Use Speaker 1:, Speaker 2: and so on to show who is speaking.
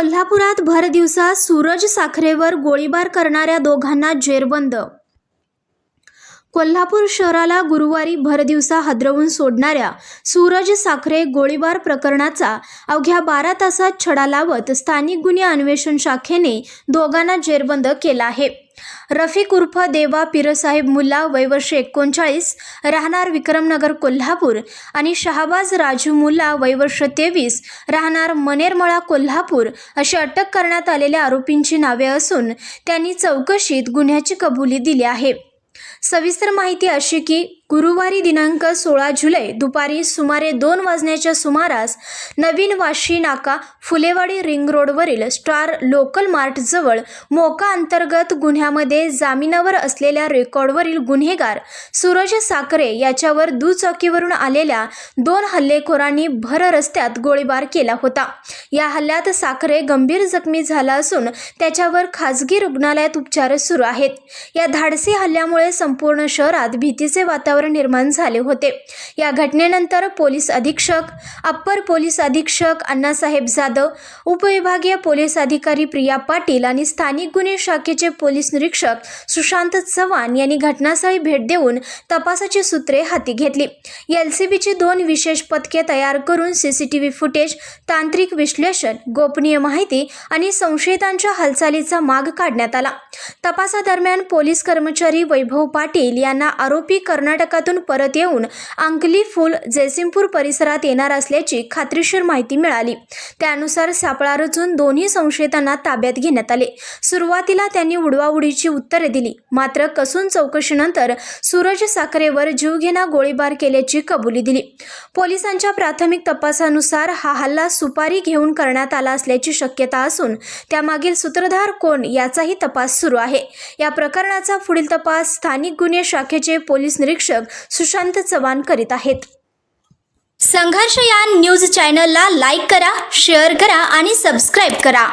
Speaker 1: कोल्हापुरात भर दिवसा सूरज साखरेवर गोळीबार करणाऱ्या दोघांना जेरबंद। कोल्हापूर शहराला गुरुवारी भरदिवसा हादरवून सोडणाऱ्या सूरज साखरे गोळीबार प्रकरणाचा अवघ्या 12 तासात छडा लावत स्थानिक गुन्हे अन्वेषण शाखेने दोघांना जेरबंद केला आहे। रफिक उर्फ देवा पीरसाहेब मुल्ला वय वर्ष 39 राहणार विक्रमनगर कोल्हापूर आणि शहाबाज राजू मुल्ला वय वर्ष 23 राहणार मनेरमळा कोल्हापूर अशी अटक करण्यात आलेल्या आरोपींची नावे असून त्यांनी चौकशीत गुन्ह्याची कबुली दिली आहे। सविस्तर माहिती अशी की गुरुवारी दिनांक 16 जुलै दुपारी सुमारे 2 वाजण्याच्या सुमारास नवीन वाशी नाका फुलेवाडी रिंग रोडवरील स्टार लोकल मार्ट जवळ मोका अंतर्गत गुन्ह्यामध्ये जामिनावर असलेल्या रेकॉर्डवरील गुन्हेगार सूरज साखरे याच्यावर दुचाकीवरून आलेल्या 2 हल्लेखोरांनी भर रस्त्यात गोळीबार केला होता। या हल्ल्यात साखरे गंभीर जखमी झाला असून त्याच्यावर खासगी रुग्णालयात उपचार सुरू आहेत। या धाडसी हल्ल्यामुळे संपूर्ण शहरात भीतीचे वातावरण निर्माण झाले होते। या घटनेनंतर पोलीस अधीक्षक, अप्पर पोलीस अधीक्षक अण्णासाहेब जाधव, उपविभागीय पोलीस अधिकारी प्रिया पाटील आणि स्थानिक गुन्हे शाखेचे पोलीस निरीक्षक सुशांत चव्हाण यांनी घटनास्थळी भेट देऊन तपासाची सूत्रे हाती घेतली। एलसीबीची 2 विशेष पथके तयार करून सीसीटीव्ही फुटेज, तांत्रिक विश्लेषण, गोपनीय माहिती आणि संशयितांच्या हालचालीचा माग काढण्यात आला। तपासादरम्यान पोलीस कर्मचारी वैभव पाटील यांना आरोपी कर्नाटकातून परत येऊन अंकली फुल जयसिंगपूर परिसरात येणार असल्याची खात्रीशीर माहिती मिळाली। त्यानुसार सापळा रचून दोन्ही संशयितांना ताब्यात घेण्यात आले। सुरुवातीला त्यांनी उडवाउडीची उत्तरे दिली, मात्र कसून चौकशीनंतर सूरज साखरेवर जीवघेणा गोळीबार केल्याची कबुली दिली। पोलिसांच्या प्राथमिक तपासानुसार हा हल्ला सुपारी घेऊन करण्यात आला असल्याची शक्यता असून त्यामागील सूत्रधार कोण याचाही तपास सुरू आहे। या प्रकरणाचा पुढील तपास स्थानिक गुन्हे शाखेचे पोलीस निरीक्षक सुशांत चव्हाण करीत आहेत। संघर्ष या न्यूज चॅनलला लाईक करा, शेअर करा आणि सबस्क्राईब करा।